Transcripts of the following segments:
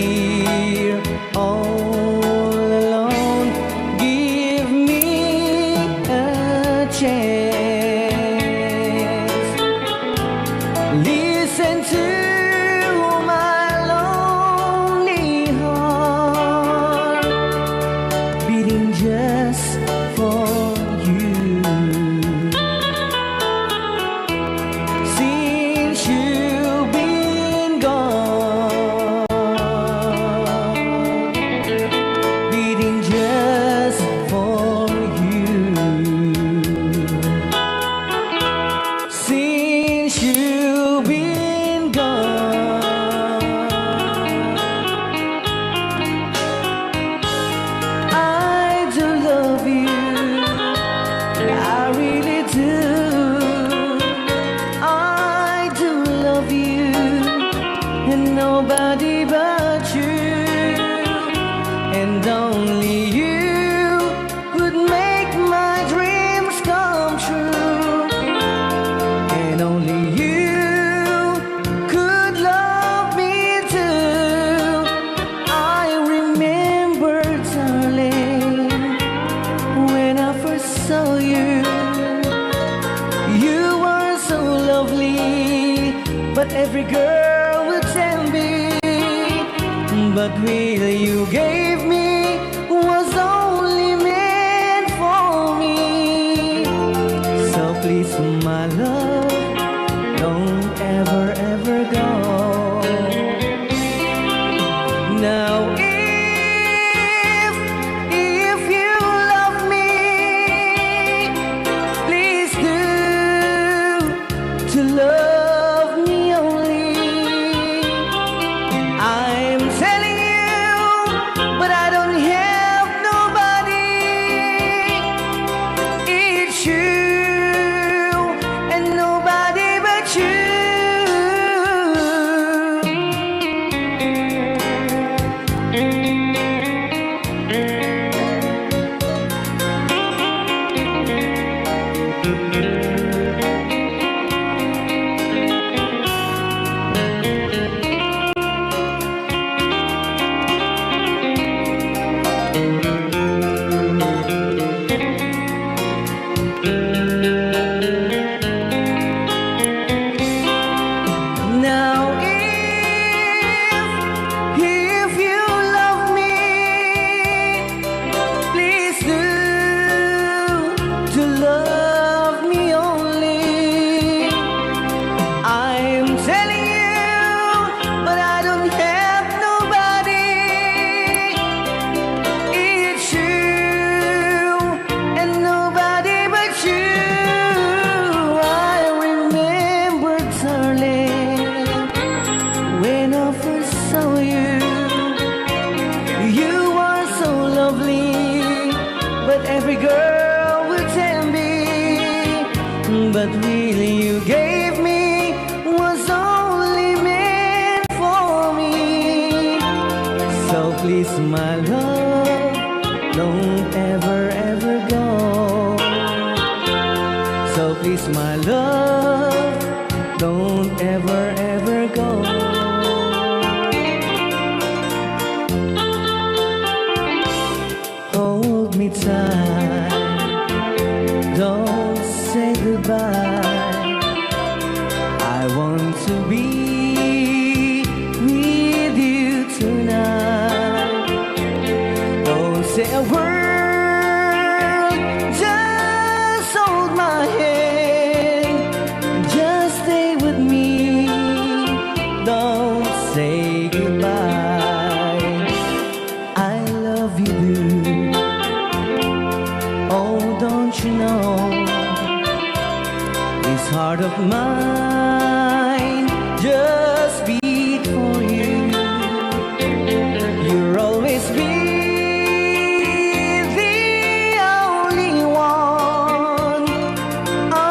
here all alone. Give me a chance. Listen to my lonely heart beating just for you. Since you've been gone, beating just for you. Since you've been gone, I do love you, I really do. I do love you, and nobody but you, and only you would make my dreams come true, and only you could love me too. I remember, darling, when I first saw you, you were so lovely, but every girl would tell me, but really you gave me was only meant for me. So please, my love, don't ever, ever go. Now if you love me, please do to love me only. I'm telling you, but I don't have nobody. It's you and nobody but you. Now if you love me, please do to love me only. I'm telling you, but I don't have nobody. It's you and nobody but you. I remember, darling, when I first saw you, you were so lovely, but every girl would tell me, but really you gave me was only meant for me. So please, my love, don't ever, ever go. So please, my love, don't ever, ever go. Hold me tight, don't say goodbye. I want to be with you tonight. Don't say a word, just hold my hand, just stay with me. Don't say goodbye. I love you, boo. Oh, don't you know, this heart of mine just beat for you. You'll always be the only one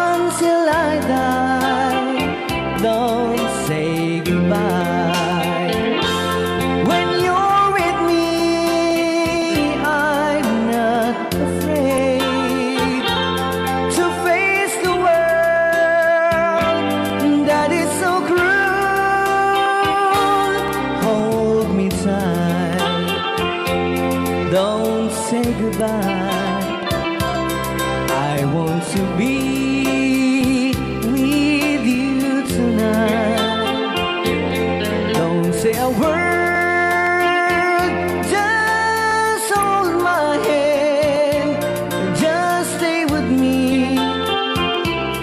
until I die. Don't say goodbye. When you're with me, I'm not afraid to face the world goodbye. I want to be with you tonight. Don't say a word, just hold my hand, just stay with me.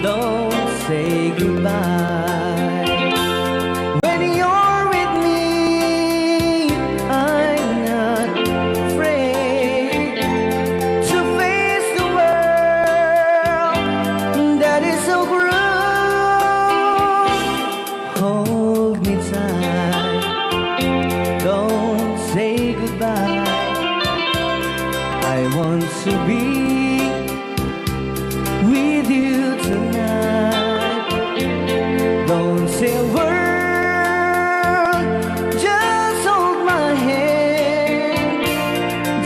Don't say goodbye. When you're with me, I'm not afraid to face the world that is so cruel. Hold me tight, don't say goodbye. I want to be with you tonight. Don't say a word, just hold my hand,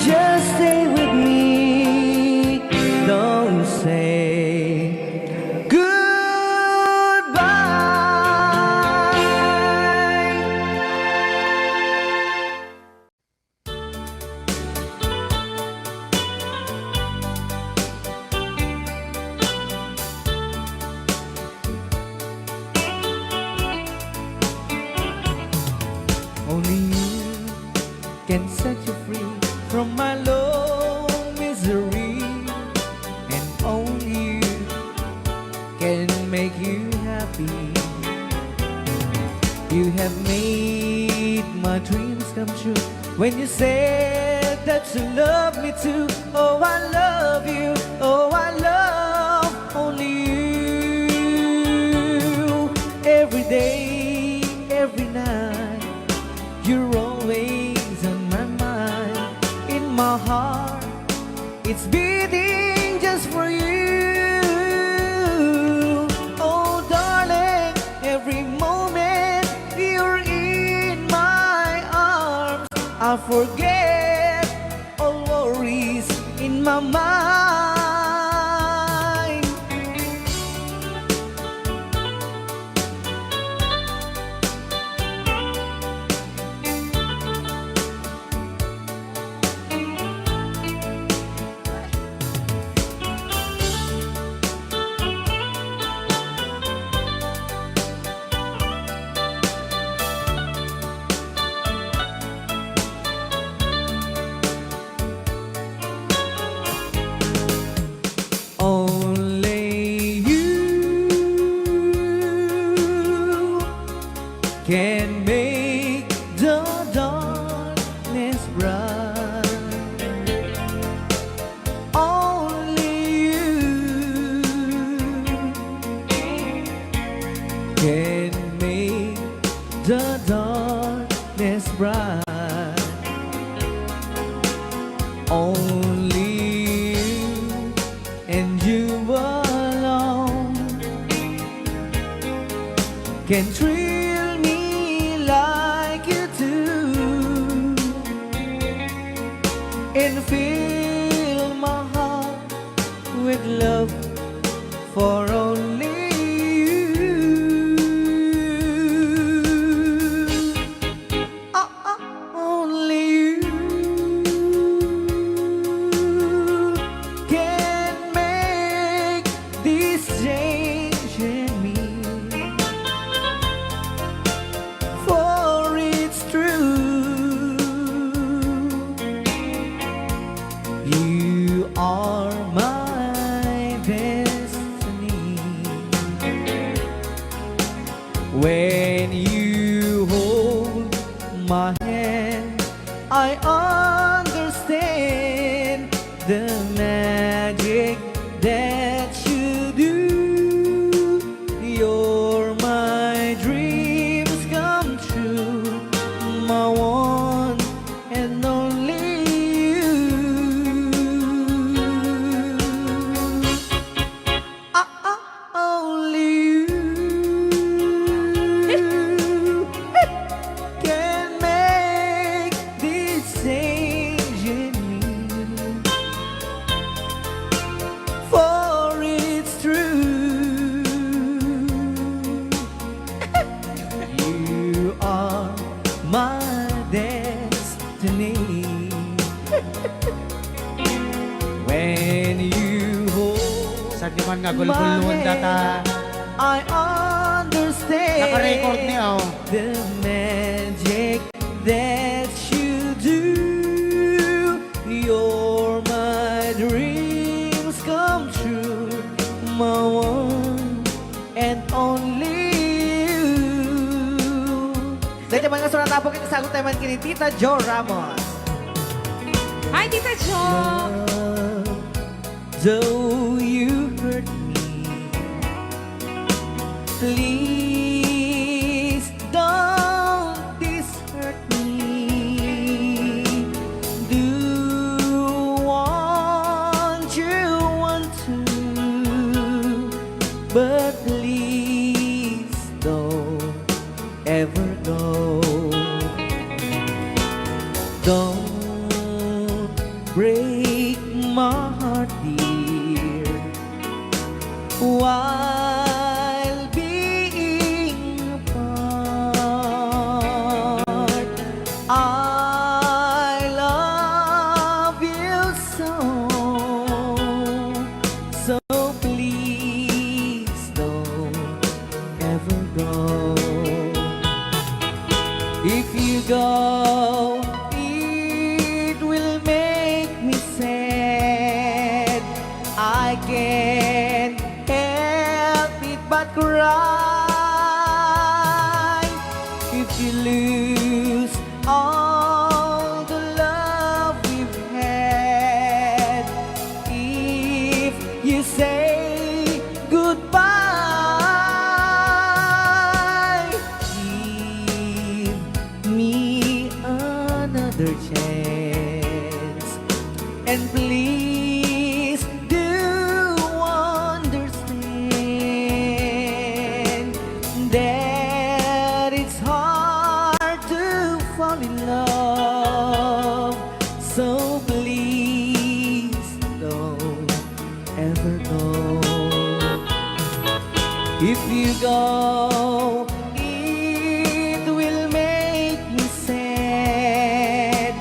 just stay with me. Don't say goodbye. Only you can set you free from my low misery, and only you can make you happy. You have made my dreams come true when you said that you love me too. Oh, I love you. Oh, I love only you. Every day, every night, you're always on my mind. In my heart, it's beating just for you. Oh, darling, every moment you're in my arms, I forget all worries in my mind. Only you can make the darkness bright. Only you can make the darkness bright. Only you and you alone can thrill me like you do, and fill my heart with love for only you. Only you can make this change in me, for it's true. You are my destiny. When you hold my hand, I understand the magic that you do. You're my dreams come true, my one and only you. Only you can make this change Ingon nga gulgulon data. I understand. Naka-record niya oh. The magic that you do. You're my dreams come true. My one and only you. Dahil naman nga surat po kita sagot naman kini Tita Jo Ramos. Hi, Tita Jo! Though you hurt me, please don't dishurt me. Do want you want to, but please don't ever go. Don't break my heart, dear, while being apart. I love you so, so please don't ever go. If you go, it will make me sad. I can't help it but cry. If you lose all the love we've had, if you say goodbye, give me another chance, and please do understand that it's hard to fall in love. So please don't ever go. If you go, it will make me sad.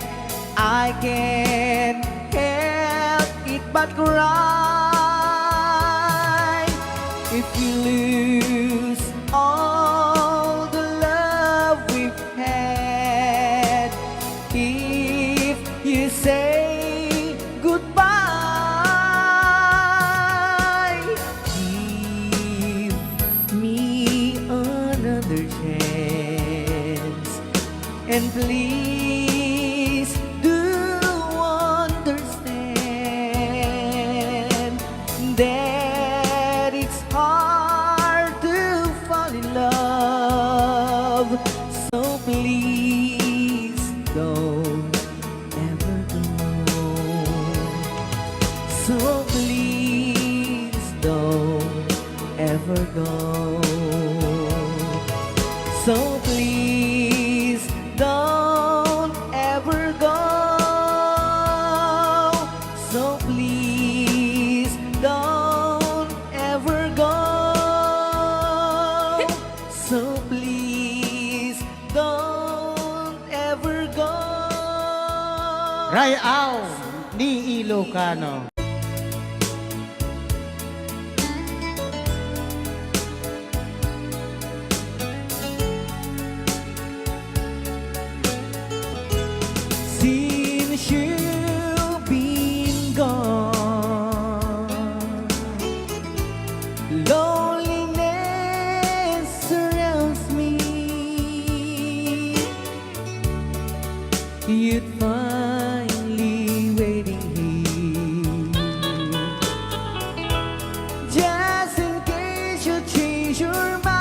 I can't help it but cry. If you lose all the love we've had, if you say goodbye, give me another chance, and please do understand that it's hard to fall in love. So please don't ever go. So please don't ever go. So please don't ever go. So please don't ever go. So please don't ever go. Rayaw ni Ilocano. Since you've been gone, loneliness surrounds me. You'd finally waiting here, just in case you change your mind.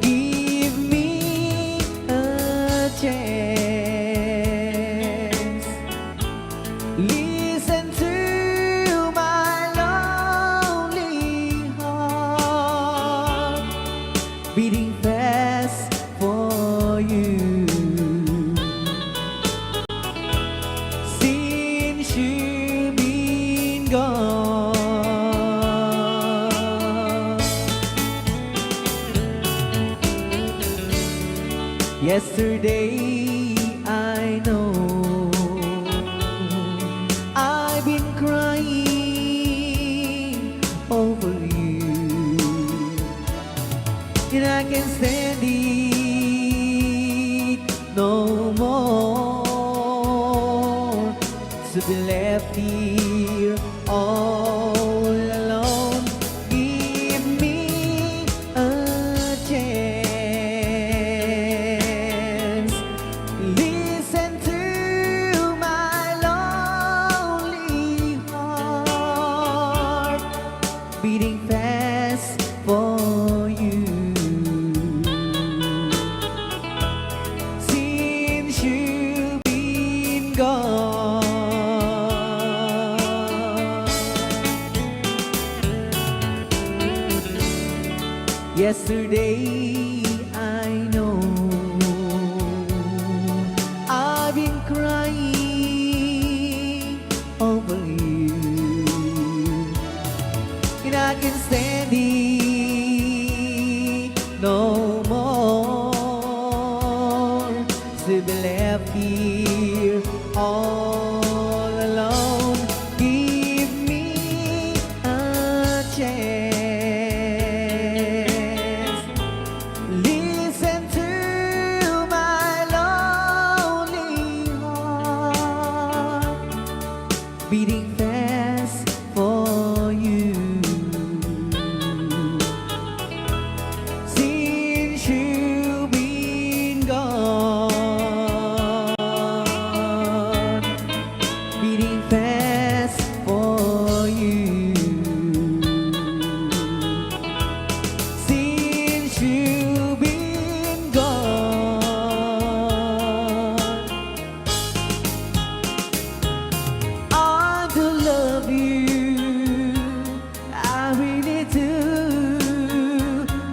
Give me a chance. Listen to my lonely heart beating fast for you. Since you've been gone, yesterday I know I've been can't stand it no more to be left here all alone. Give me a chance. Listen to my lonely heart beating fast for you. Since you've been gone, yesterday I know I've been crying over you, and I can't stand it no more to be left here all alone. Give me a chance. Listen to my lonely heart beating fast for you. Since you've been gone, beating fast for you. Since you've been gone, I do love you, I really do.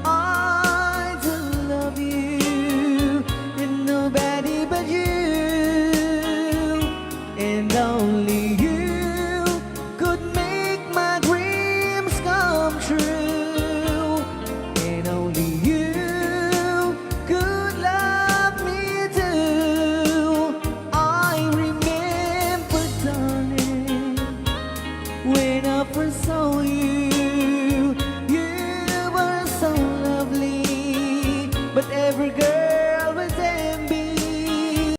I do love you, and nobody but you, and only you could make my dreams come true, and only you could love me too. I remember, darling, when I first saw you, you were so lovely, but every girl was envy.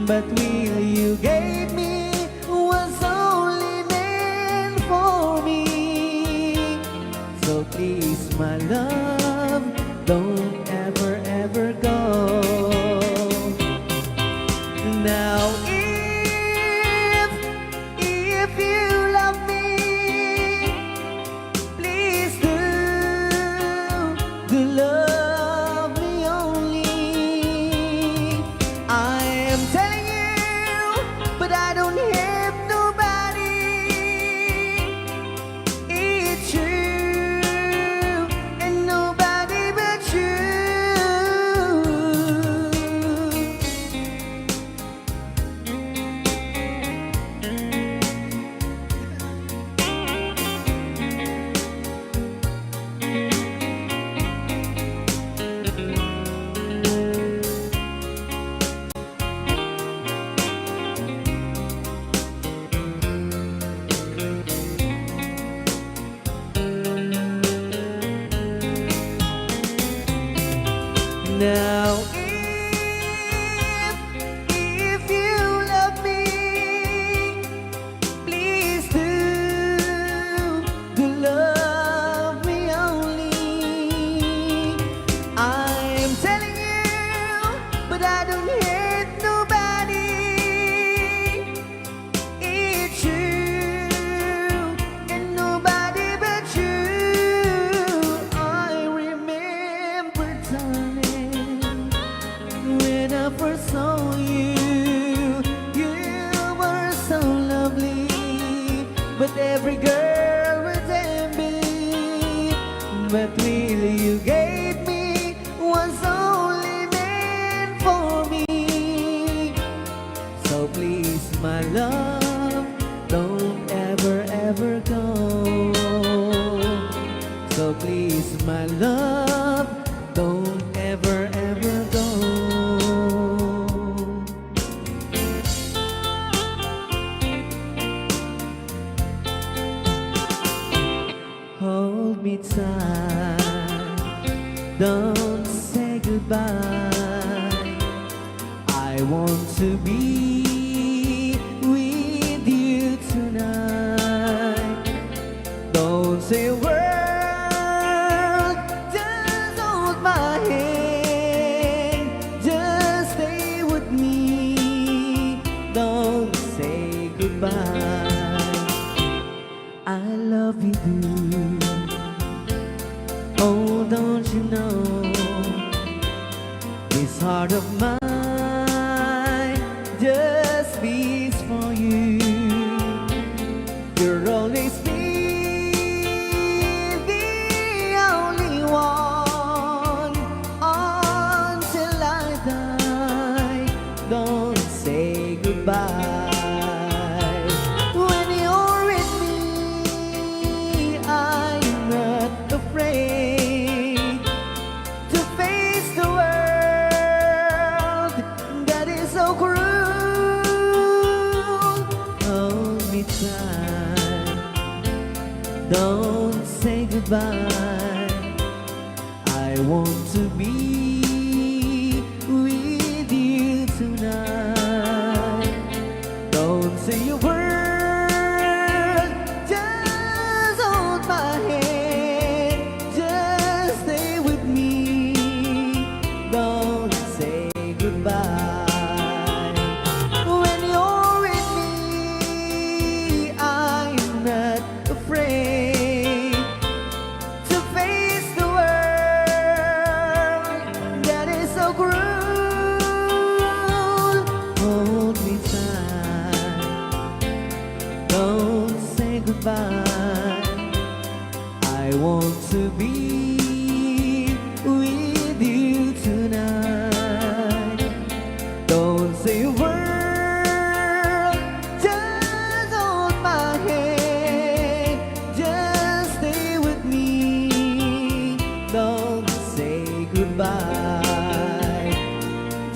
But will you gave me was only meant for me. So please, my love, don't ever, ever go. Now if you love me, please do love me only. I am telling you, but I don't have nobody. It's you and nobody but you. Now if you love me, please do love me only. I am telling you, but I don't hate nobody. It's you and nobody but you. I remember, darling, when I first saw you, you were so lovely, but every girl was envy. But really you gave me was only meant for me. want to be with you tonight. Don't say a word, just hold my hand. Just stay with me, don't say goodbye. I love you, dude. Oh, don't you know, this heart of mine just beats for you. You'll always be the only one until I die. Don't say goodbye. When you're with me, I'm not afraid to face the world that is so cruel. Hold me tight, don't say goodbye. I want to be with you tonight. Don't say a word, just hold my hand. Just stay with me, don't say goodbye. When you're with me, I'm not afraid to face the world that is so cruel. Hold me tight, don't say goodbye. I want to be with you tonight. Don't say a word, just hold my hand. Just stay with me, don't say goodbye.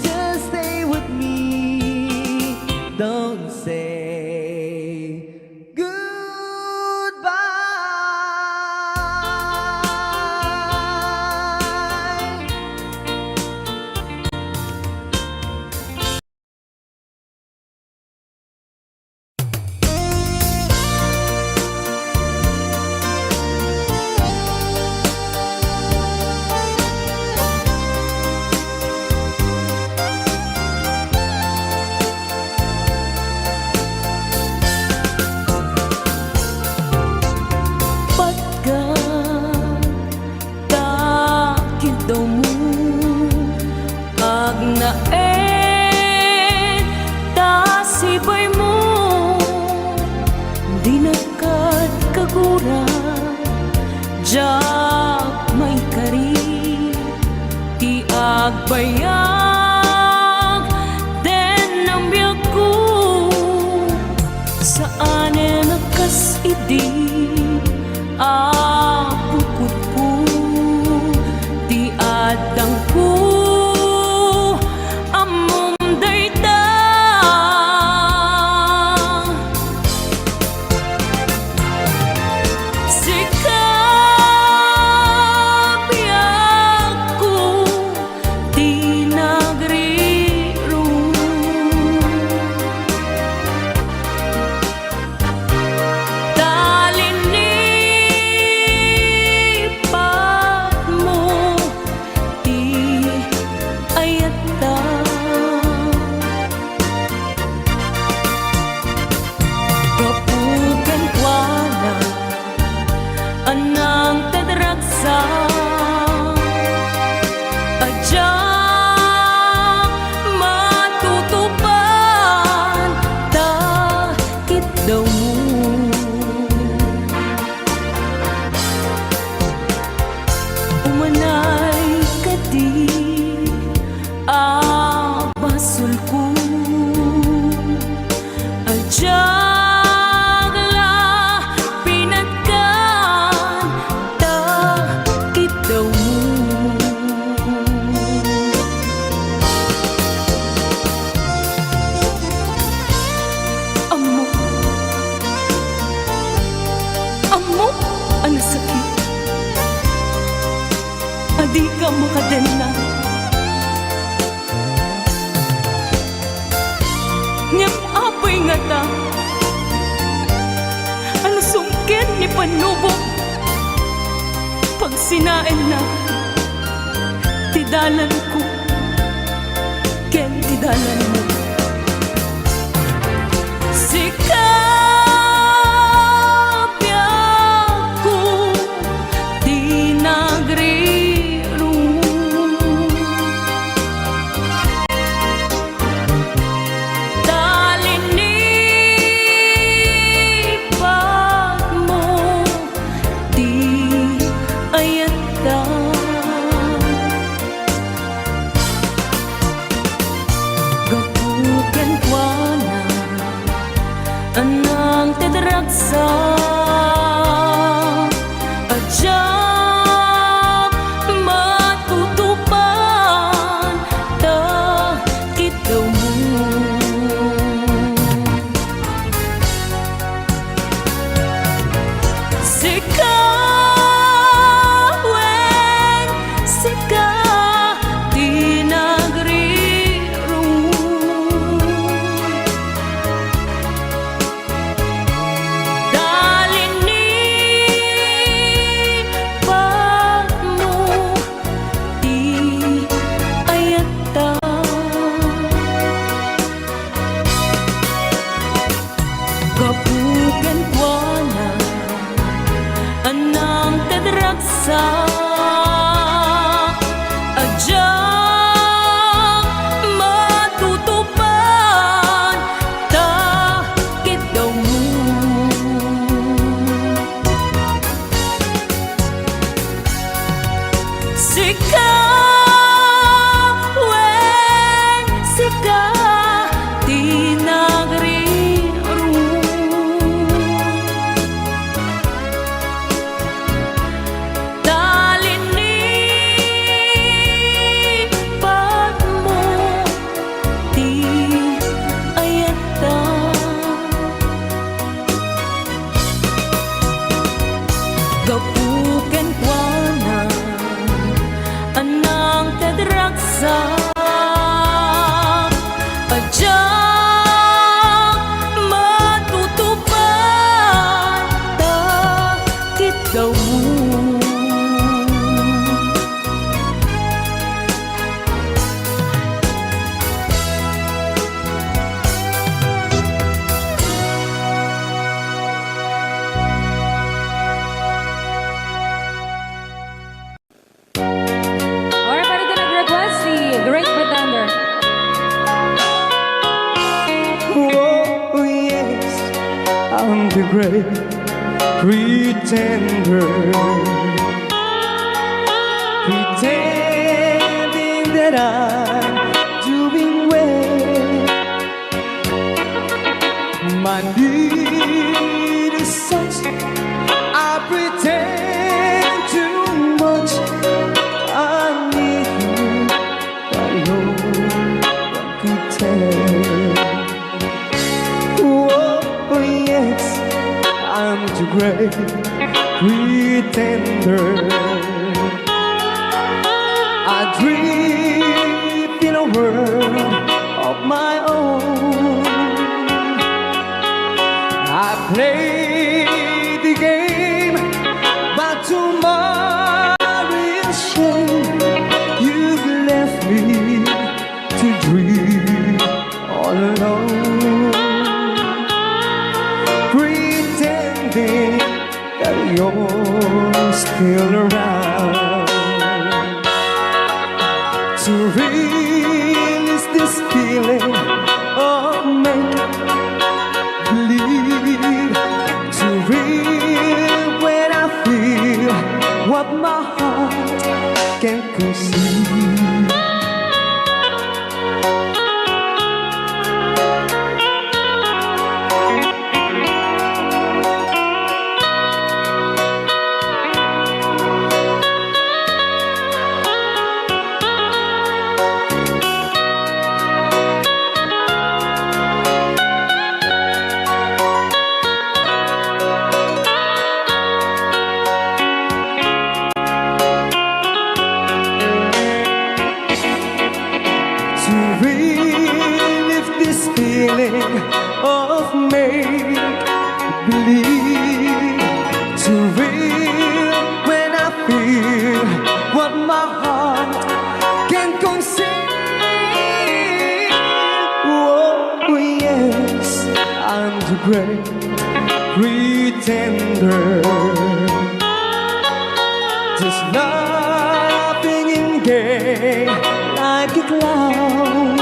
Just stay with me, don't say goodbye. Pagka takid daw mo ag naen tasibay mo di nakad kagura jak may kari ti agbayag den ang biyag ko saan nakas idi apukot ko di adang ko amom dayta sikap biyak ko di nagriro talinipat mo di ayata kapukan kwala anang tadragsa adya matutupan takit daw mo umanay ka di abasul ko adyag la pinagkan takit daw mo amo amo ang sakit adi ka makadena panubok pag sinain na tidalan ko ken tidalan mo sikapya ko di nagriro talinipat mo di ayata gapuken kuana anang tedragsa ajak matutupan ta kitaw mo sikawen sika di nagriro dalinipat mo di ayata gapuken kuana anang tedragsa ajak matutupan ta kitaw mo sikawen sika di nagriro talinipat mo di ayata gapuken kuana anang tedragsa ajak matutupan ta kitaw mo Alright, para ka nag-request si Great Pretender. Oh yes, I'm the great pretender, pretending that I'm doing well. My need is such, I pretend too much. I need you, but no one could tell. Oh yes, I'm too great pretender. I dream in a world of my own. I play the game, but tomorrow is shame. You've left me to dream all alone, pretending that you're still around. To release this feeling of make believe, to real when I feel what my heart can't conceive. feeling of make believe, to I'm the great pretender, just laughing and gay like a clown.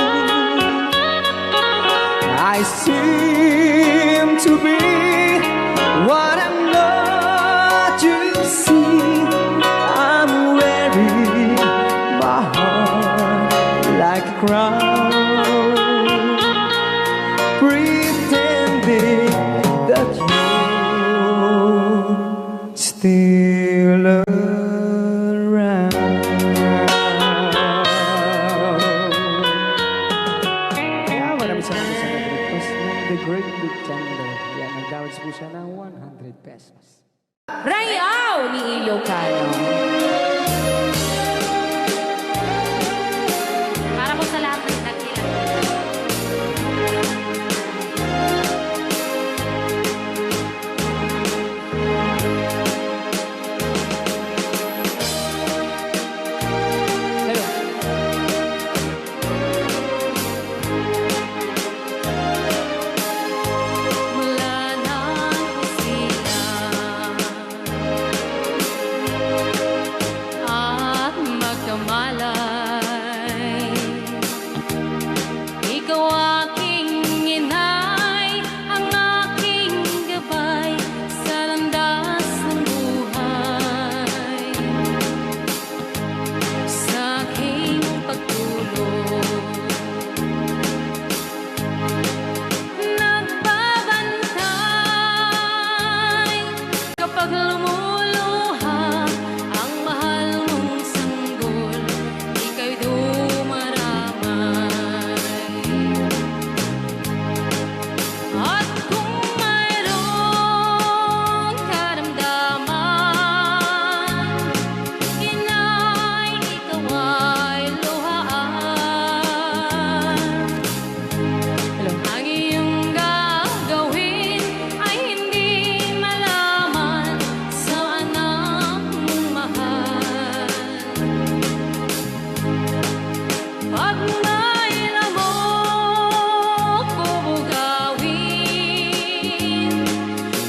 I seem to be what I'm not, you see. I'm wearing my heart like a crown, pretending that you're still around. Kaya maraming salamat sa nag-request ng The Great Big Thunder. Yan, nag-downloads po siya ng 100 pesos. Rayaw ni Ilocano. Para po sa lahat ng nagkilang. Mula nang sila at magkamalay, ikaw aking inay, ang aking gabay sa landas ng buhay, sa aking pagtulog. Nagbabantay kapag lumuluha ang mahal mong sanggol, ika'y dumaramay. At kung mayroong karamdaman, inay, ikaw ay luhaan. Ang iyong gagawin ay hindi malaman sa anak mong mahal. Pag may lamok o bugawin,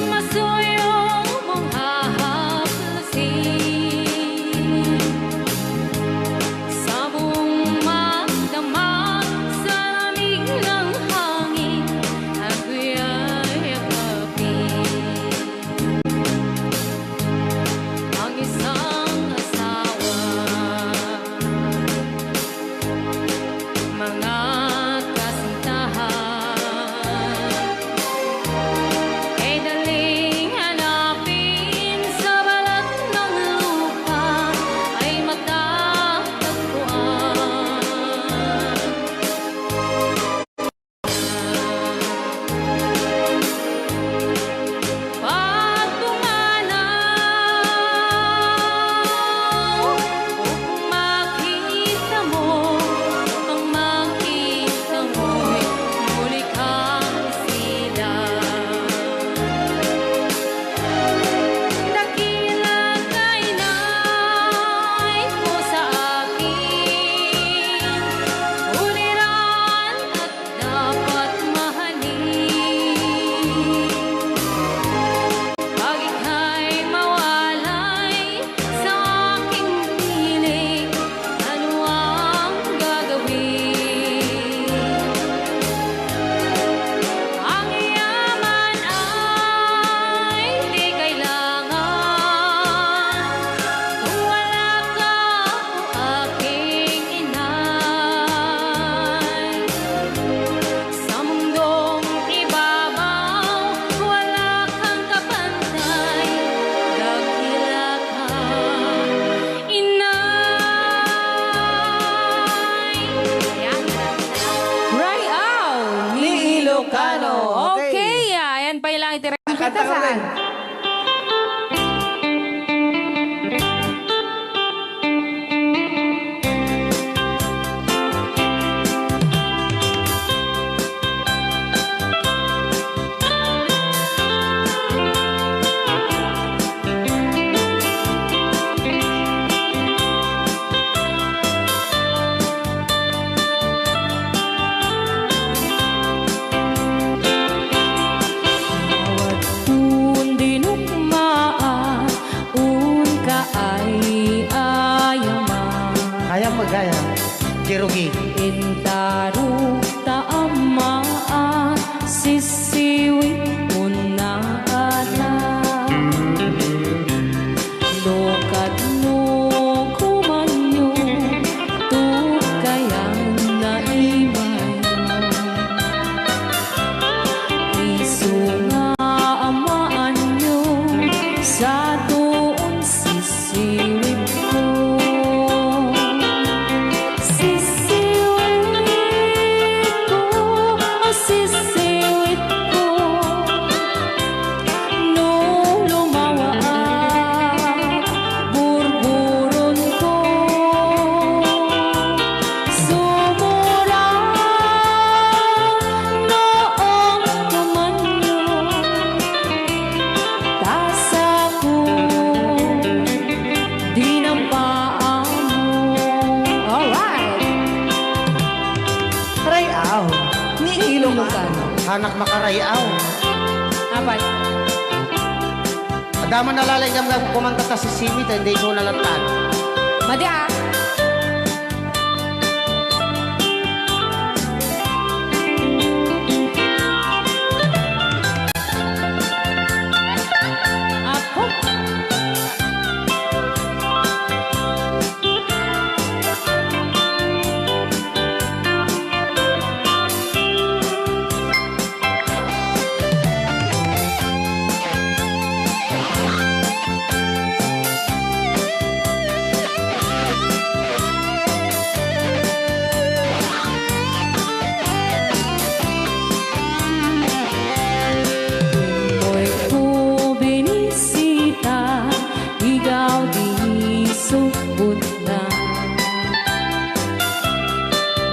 masuyong mong hahaplasin. Sa buong magdamag sa lamig ng hangin, ako'y yakapin. Ang isang asawa, mga kasintahan, ay daling hanapin sa balat ng lupa, ay matatagpuan. Pag pumanaw, kung makita mo, ang makita mo'y muli kang isilang. Dakila kay nay ko sa akin, uliran at dapat mahalin. Pag ika'y mawalay sa aking piling, ano ang gagawin? Ang yaman ay di kailangan kung wala ka, o aking inay. Sa mundong ibabaw, wala kang kapantay, dakila ka, inay. Yan. Rayaw ni Ilocano. Okay. Okay, ayan pa ilang itira kita Kanta ko sa rin. rayaw ni Ilocano. Hanak makarayaw. Apat. Adama nalalay kang kumanta ta si Simi, hindi ko nalatag. Madi ah. Apo. Mo'y ko binisita, ikaw di subot na.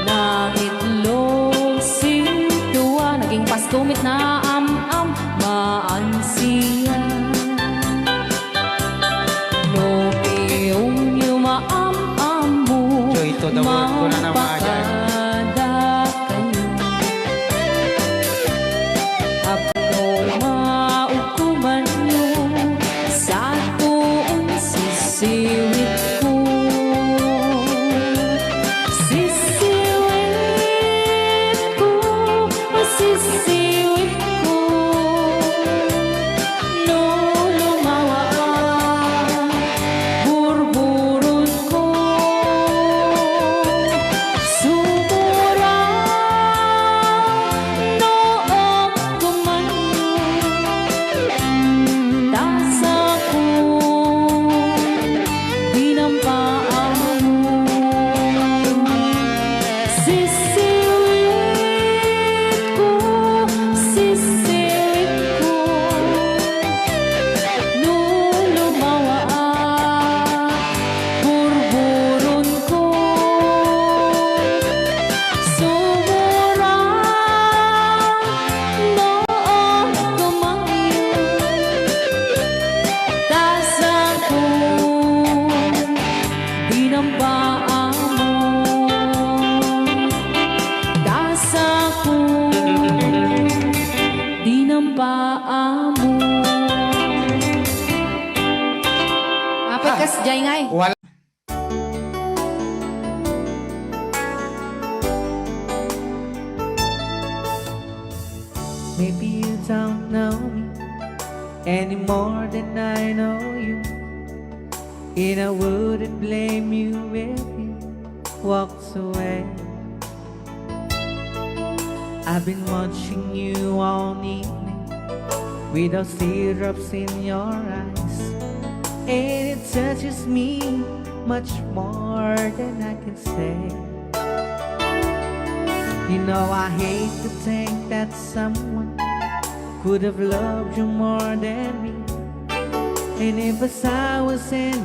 Nang itlog sintuwa, naging pastumit na am-am maansiya. No iyong yumaam-am mo, So ito the word ko na naman agad. mapakada kayo. Apno maukuman nyo sa tuong sisiwit ko. Sisiwit ko, sisiwit ko. No lumawa ang burburot ko. Sumura noong kumanyo. Tasa ko, dinampaan mo. Sisiwit ko, sisiwit ko. Nung lumawa ang burburon ko. Sumura noong kumanyo. Tasa ko, dinampaan mo. Tasa ko, dinampaan mo. Apat kas jay ngay. Wala. Maybe you don't know me any more than I know you, and I wouldn't blame you if you walked away. I've been watching you all evening with those teardrops in your eyes, and it touches me much more than I can say. You know I hate to think that someone could have loved you more than me, and if as I was in,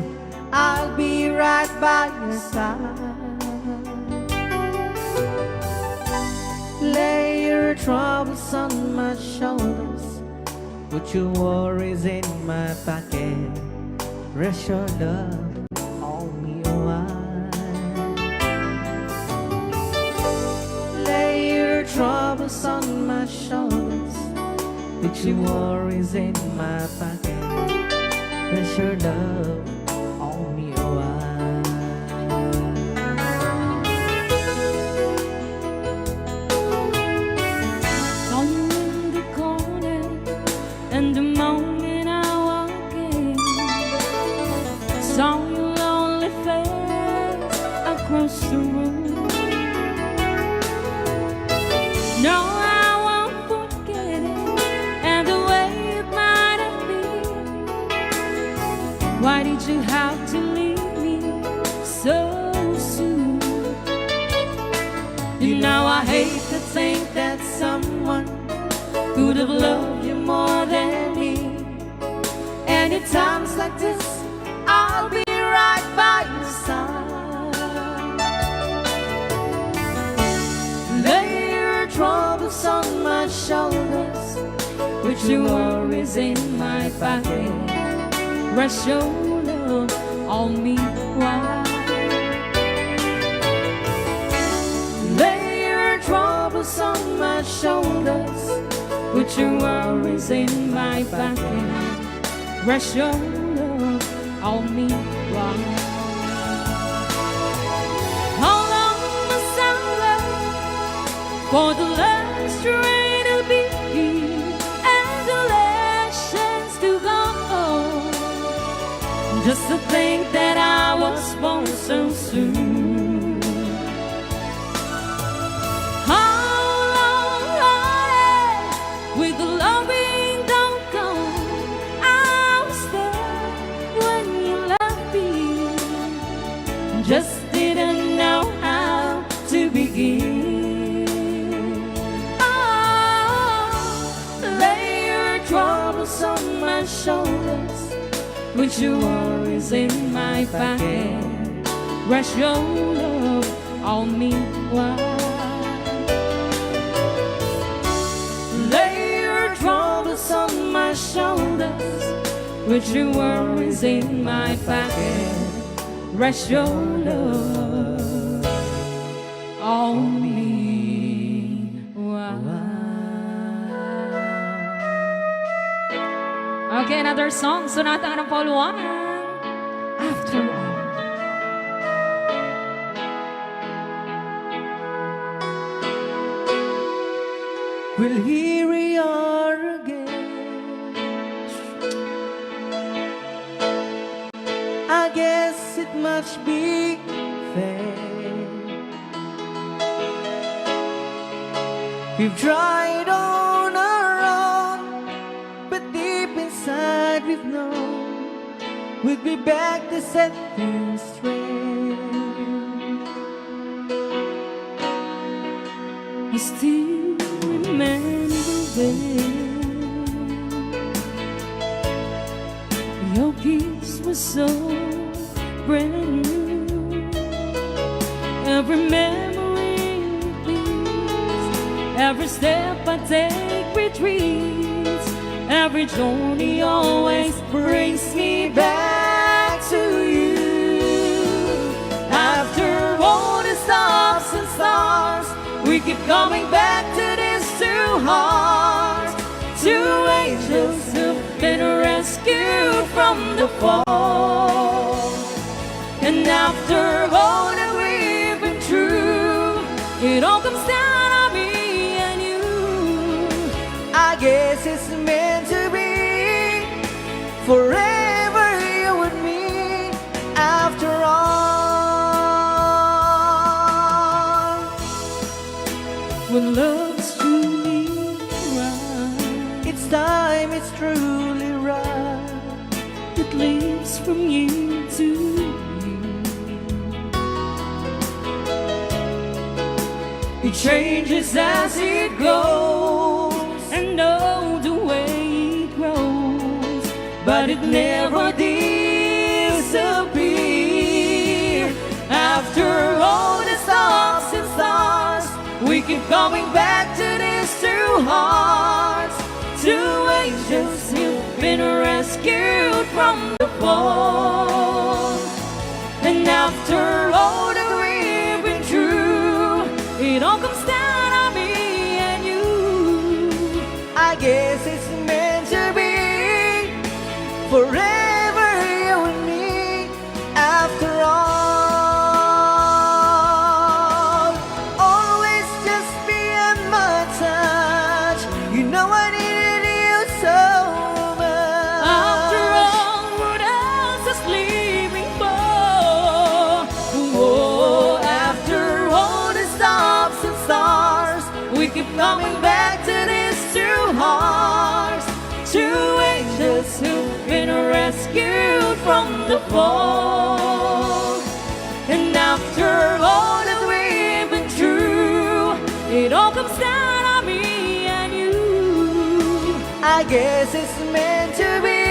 I'll be right by your side. Lay your troubles on my shoulders, put your worries in my pocket, rest your love on me a while. Lay your troubles on my shoulders, put your worries in my pocket, rest your love on me a while. Saw you in the corner, and the moment I walked in, saw your lonely face across the room. No, I won't forget it, and the way it might have been. Why did you have to leave me so soon? You know I hate to think that someone could have loved you more than me, and at times like this I'll be right by your side. Lay your troubles on my shoulders, put your worries in my pocket, rest your love on me while. Lay your troubles shoulders, put your worries in my pocket. Rest your love on me, wow. How long must I wait for the last train to be and the last chance to go? Just to think that I was born so soon. How long with the loving don't go? I was there when you left me, just didn't know how to begin. Oh, lay your troubles on my shoulders, put your worries in my pocket. Rest your love on me, why? Lay your troubles on my shoulders, put your worries in my pocket. Rest your love on me, why? Okay, another song. Sonata ng Paul Juan. After all. Well, here we are again. I guess it must be fair. We've tried on our own, but deep inside we've known we'd be back to set things straight. I still remember when your kiss was so brand new. Every memory repeats, every step I take retreats, every journey always brings me back to you. After all the stops and stars, we keep coming back to these two hearts, two angels who've been rescued from the fall. And after all that we've been through, it all comes down on me and you. I guess it's meant to be forever, you and me. After all, When love's truly right, it's time, it's truly right. it leaves from you to you. It changes as it goes, and know the way it grows, but it never disappears. After all the stops and stars, we keep coming back to these two hearts, two angels who've been rescued from the fall. And after all that we've been through, it all comes down on me and you. I guess it's meant to be forever, you and me. After all, always just beyond my touch. You know I needed you so much. After all, what else is leaving for? Oh, after all the stops and stars, we keep coming back to these two hearts, two angels who've been rescued from the fall. And after all that we've been through, it all comes down on me and you. I guess it's meant to be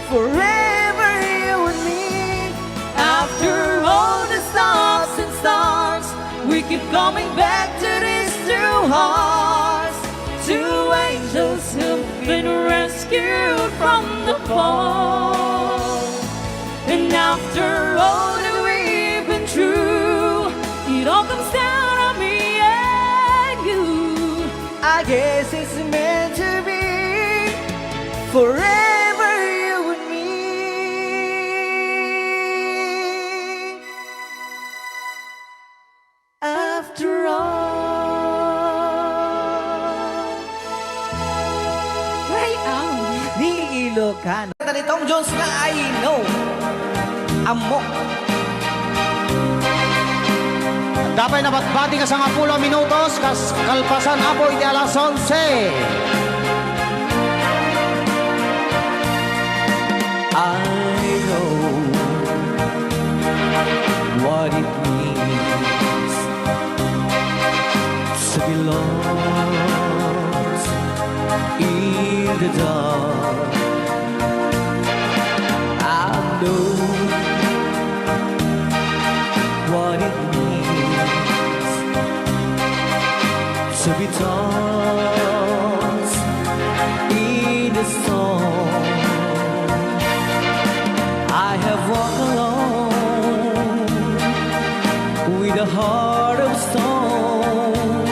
forever, you and me. After all the stops and stars, we keep coming back to these two hearts, two angels who've been rescued from the fall. And after all that we've been through, it all comes down on me and you. I guess it's meant to be. Forever you and me. After all. Ay, aw. Ni Ilocano. Kanta ni Tom Jones na I Know. Amok. Dapat nabatbati ka sa 10 minutos, kalpasan apoy di alas 11. I know what it means to be lost in the dark. I know what it means to be tossed in the storm. I have walked alone with a heart of stone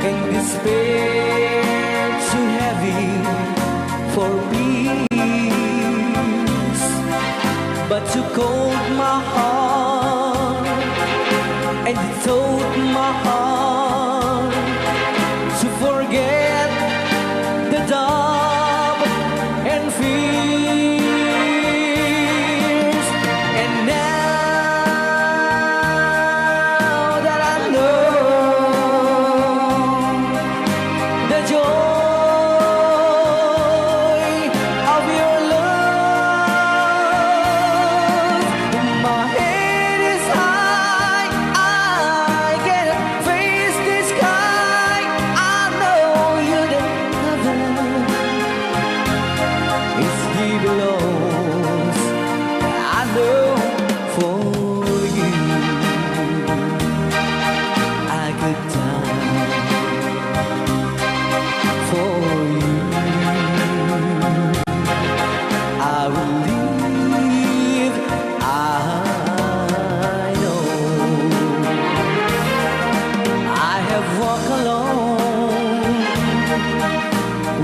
and despair too heavy for peace. But you cold my heart and you told my heart to forget the doubt and fears. And now that I know the joy of your love, my head is high, I cannot face the sky. I know you're the heaven is he belongs. I know for you I could die for you. I will live. I know I have walked alone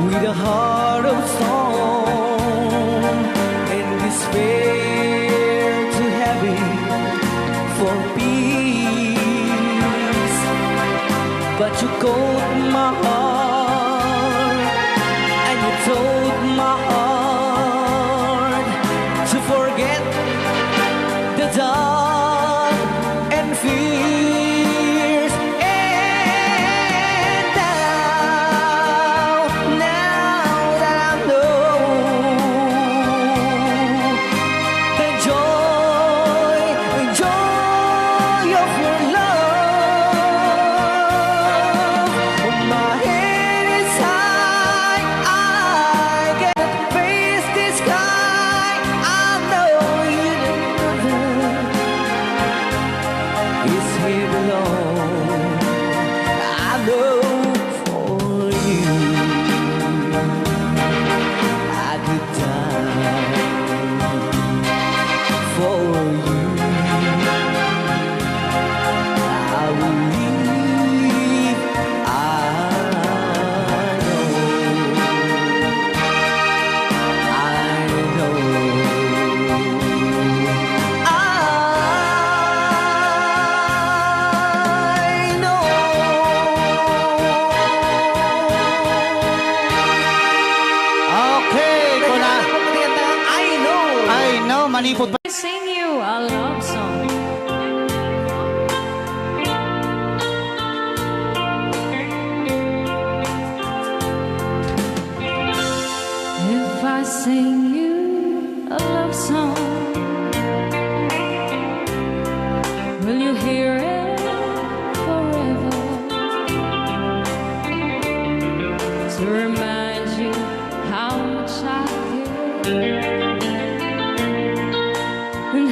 with a heart of stone and despair too heavy for peace. But you called my heart and you told my heart to forget the dark and fears. And now that I know the joy of your love, my head is high, I cannot face the sky. I know you is here alone. I know for you I could die for you. I will leave. I know. I know. I know. Okay, kung na, I know. I know, manipot pa. I sing you a love song. If I sing you a love song, will you hear it forever? To remind you how much I care. And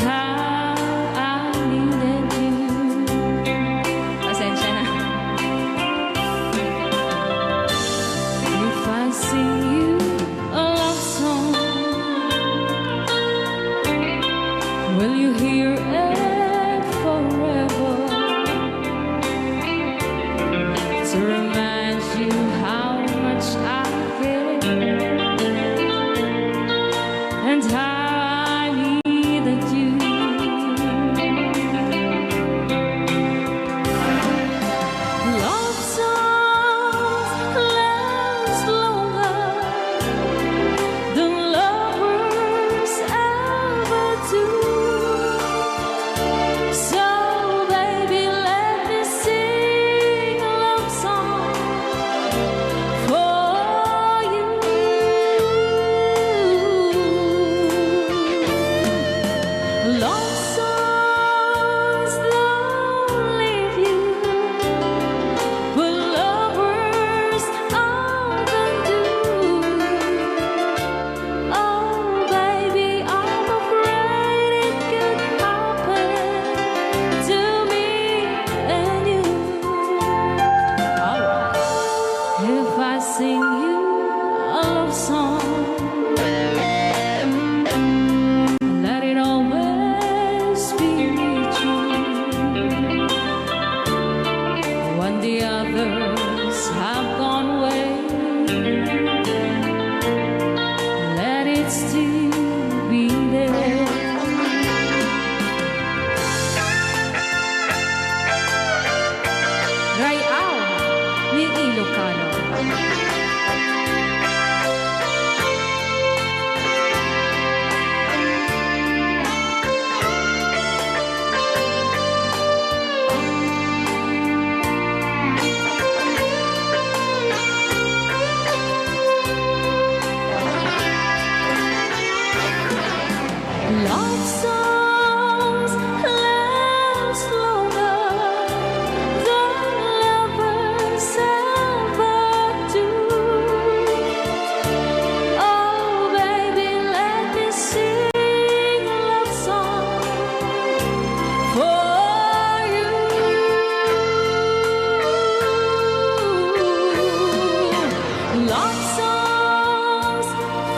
others have gone away, let it still be there. Rayaw ni Ilocano. Love songs last longer than lovers ever do. Oh, baby, let me sing a love song for you. Love songs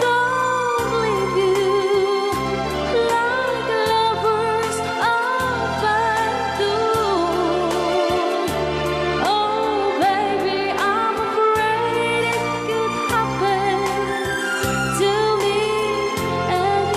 don't leave you like lovers often do. Oh, baby, I'm afraid it could happen to me and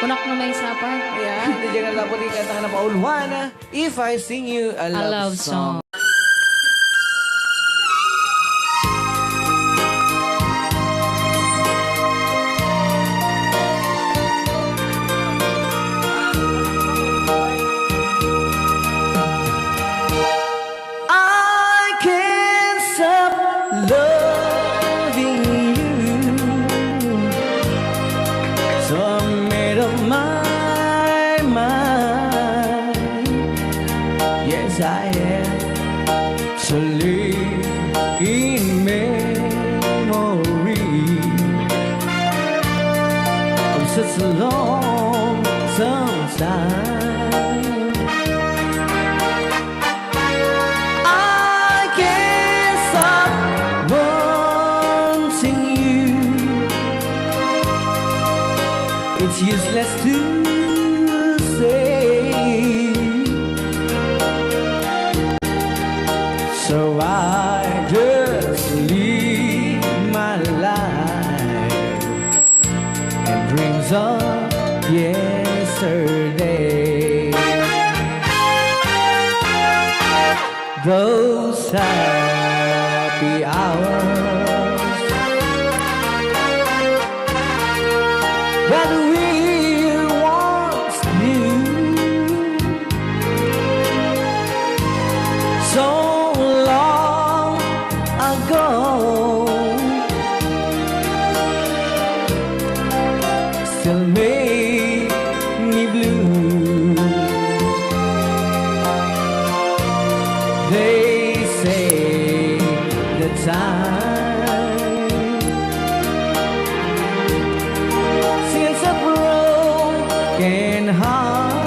Kunak na may sapay. Ayan, diyan nga po di kanta ka na paulwana. If I sing you a love song. I can't stop loving you, so I made up my mind. Yes, I am to live in memory of such a long time. I can't stop wanting you. It's useless to say, so I just live my life and dreams of yesterday. Those happy hours that we once knew, so long ago, still make me blue. They say the time since a broken heart,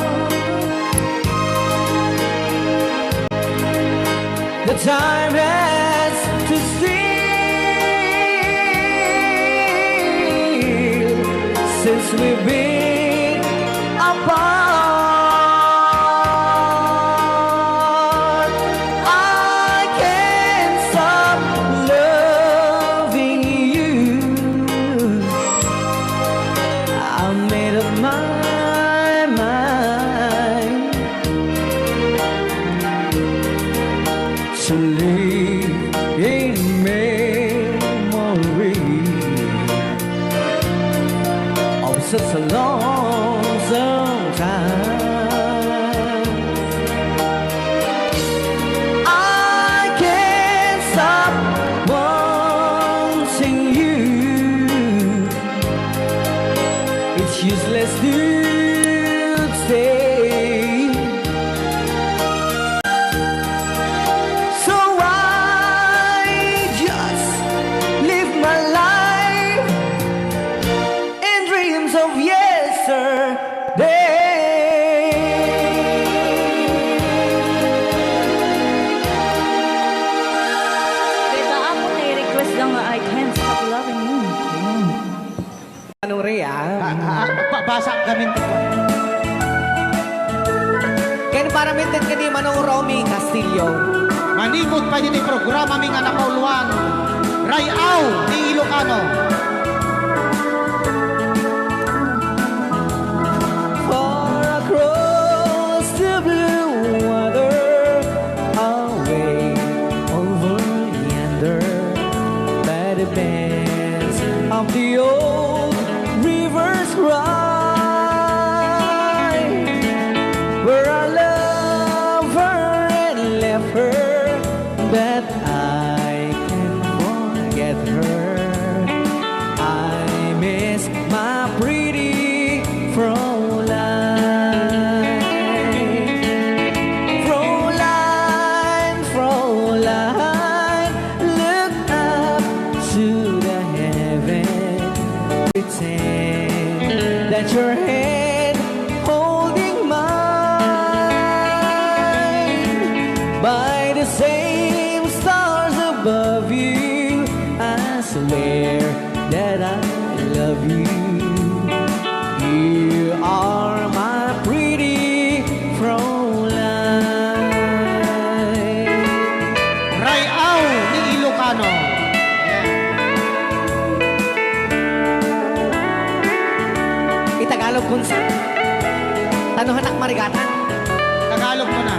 the time has to steal since we've been apart. I can't stop loving you. I made up my mind to live in memory of such a long Kaya ako na-request lang nga, I can't stop loving you. Anong Rhea? Basa gamin ko. Ken paramitin ka ni Manong Romy Castillo. Maningod pa din yung programa mi nga nakauluan. Rayaw ni Ilocano. Far across the blue water, away over yonder, by the banks of the old rivers ride, where I love her and left her, but I can't forget her. I miss my pretty Fräulein. Fräulein, Fräulein, look up to the heaven. Pretend that your hand holding mine. By the same stars above you, I swear that I love you. You are my pretty Fräulein. Rayaw ni Ilocano. Itagalog kung sa tanuhanak marigatan. Tagalog mo na.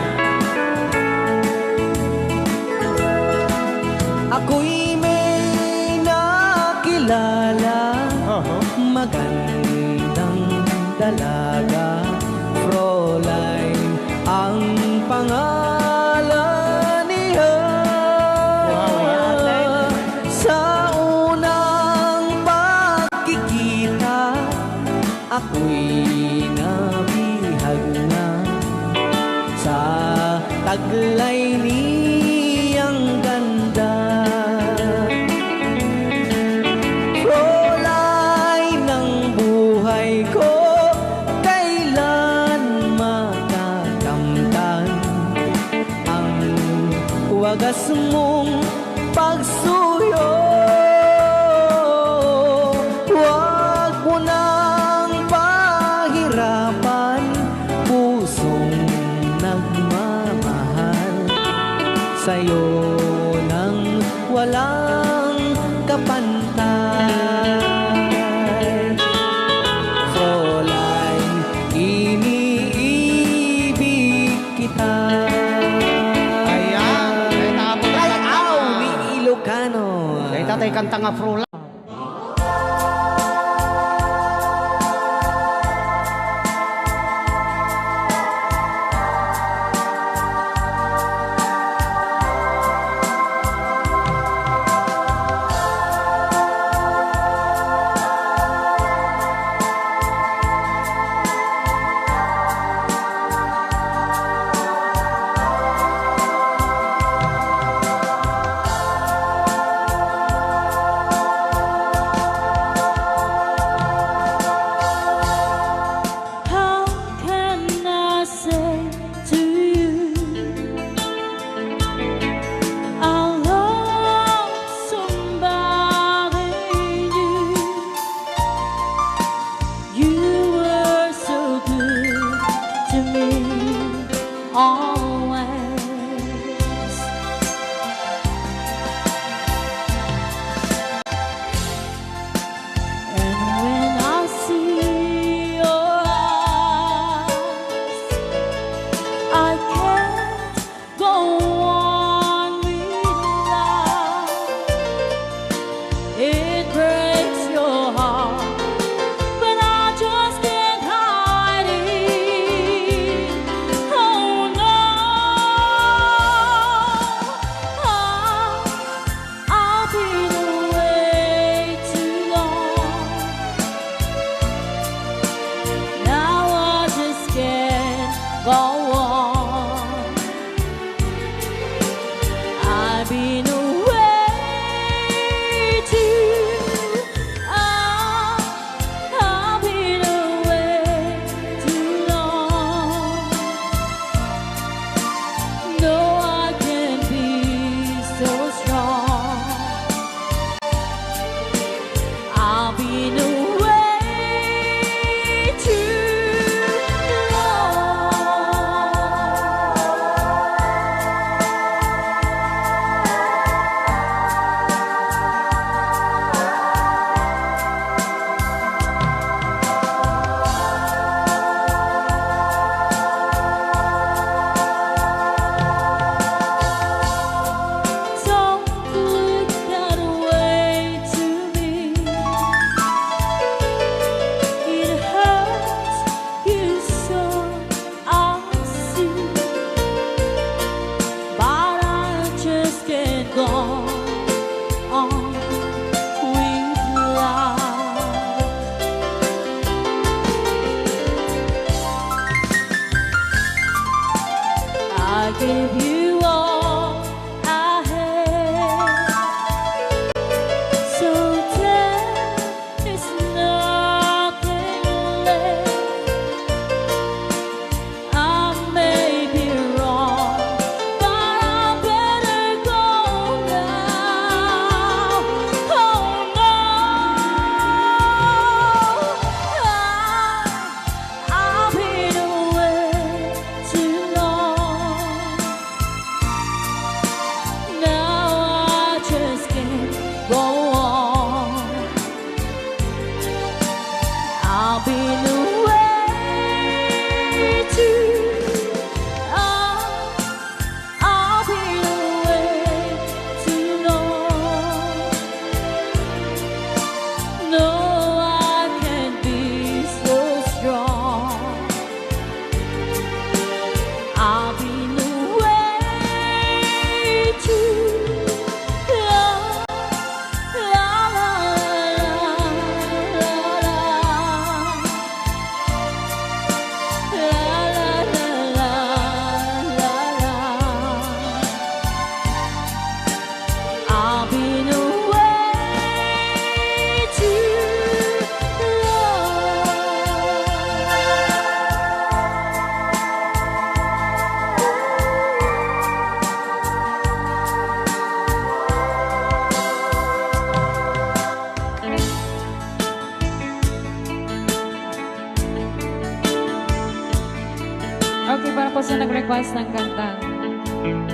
Ako'y may nakilala, magandang dalaga, Fräulein ang pangalan niya. Sa unang pagkikita, ako'y nabihag na sa taglay niyang ganda. Fräulein ng buhay ko, kailan makakamtan ang wagas mong pagsuyo. Huwag mo nang pahirapan pusong nagmamahal sa'yo nang walang kapantay. Fräulein, iniibig kita. Ayan. Ay, tapos na Rayaw ni Ilocano. Kaya tatay kanta nga Fräulein. give you all I have. So there's nothing left. I may be wrong, but I better go now. Oh no, I've been away too long. Now I just can't go on. I've been away too long. I've been away too long. No, I can't be so strong. I've been away too long. La la la la la la la. I've been away too Okay, para po sa nag-request ng kantang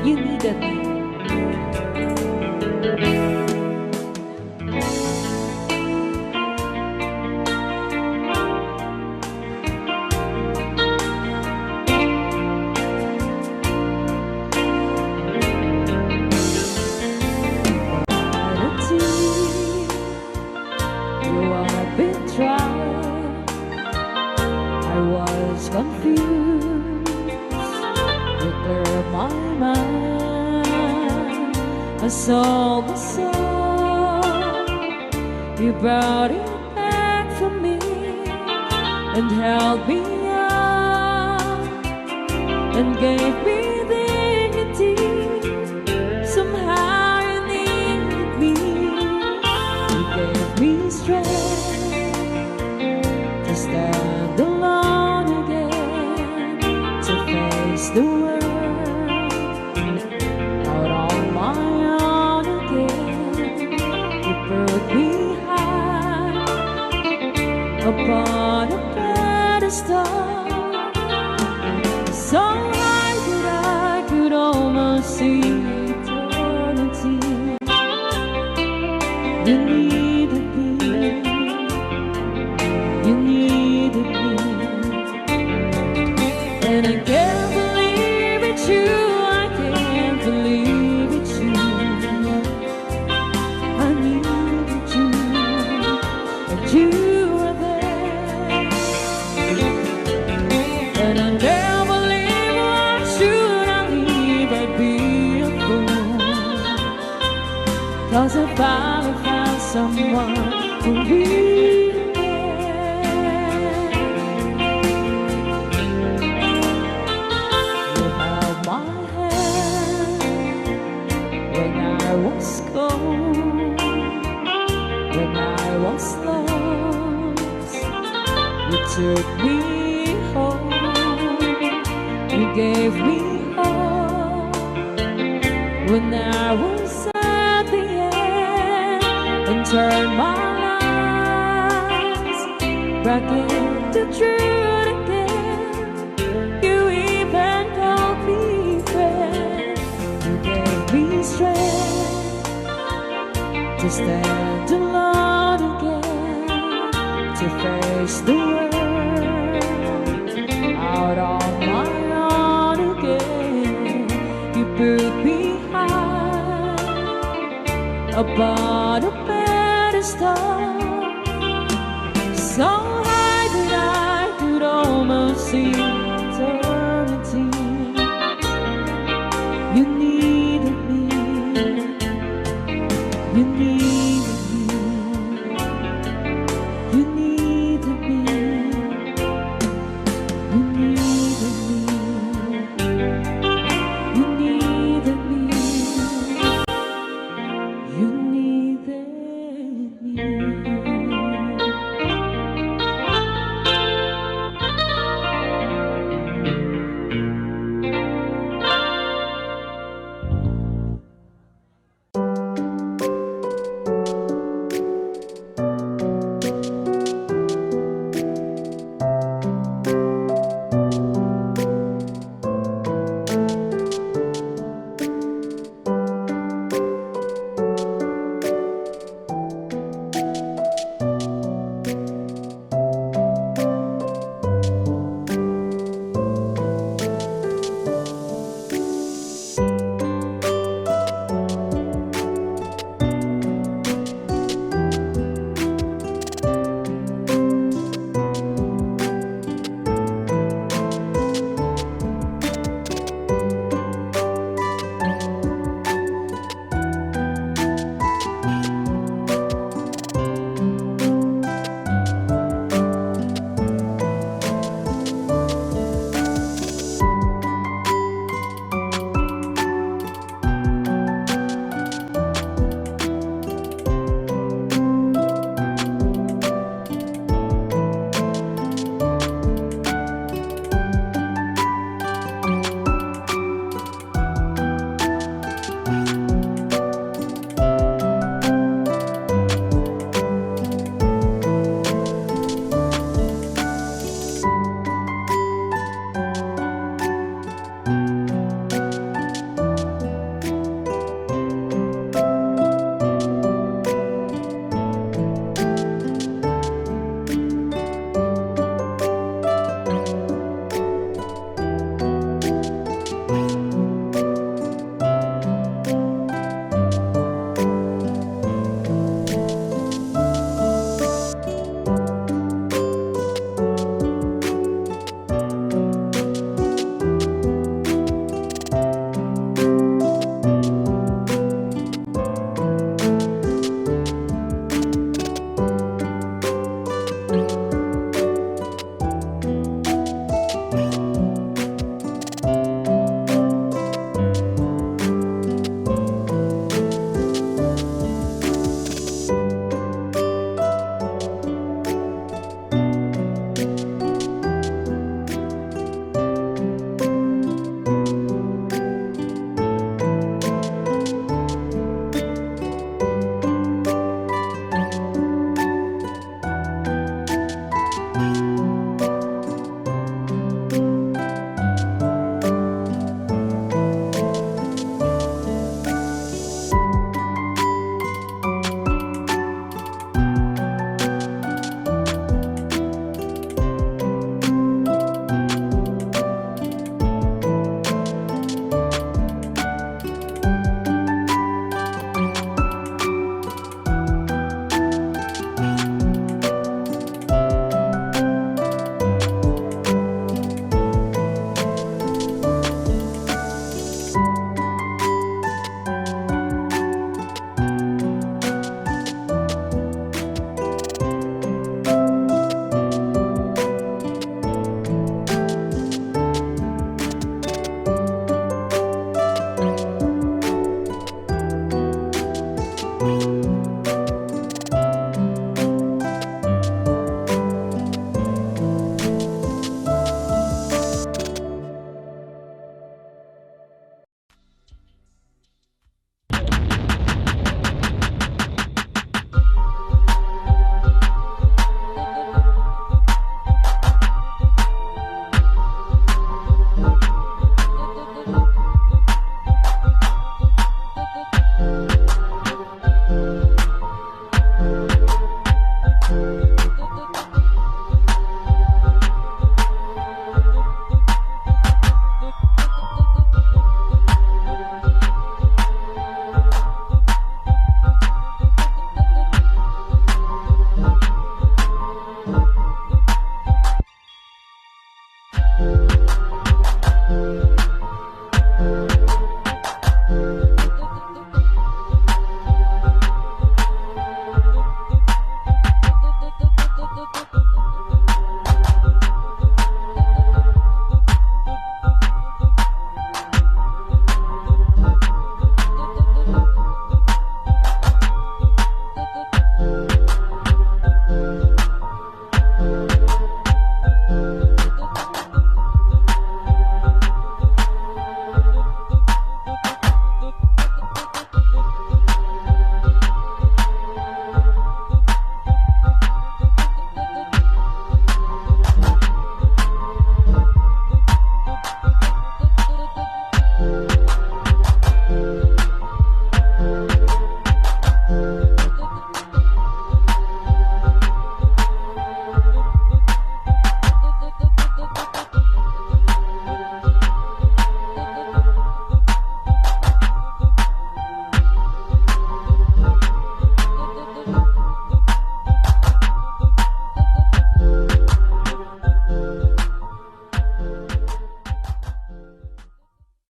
You Needed Me. You have been trying. I was confused. You cleared my mind. I saw the sun. You brought it back for me and held me up and gave me dignity. Somehow you needed me. You gave me strength to stand alone again, to face the world out on my own again. You put me high upon a pedestal, so high that I could almost see eternity. You needed me. You needed me. And I can't believe it's you. I can't believe it's you. I needed you, and you were there. And I can't believe why should I leave? I'd be a fool. 'Cause I finally found someone who really cares. You held my hand when I was cold, when I was lost. You took me home. You gave me hope when I was at the end, and turned my lives back into truth again. You even called me friend. You gave me strength to stand alone again, to face the world out on my own again. You put me high upon a pedestal, so high that I could almost see eternity. You needed me. You needed me. You needed me. You needed me.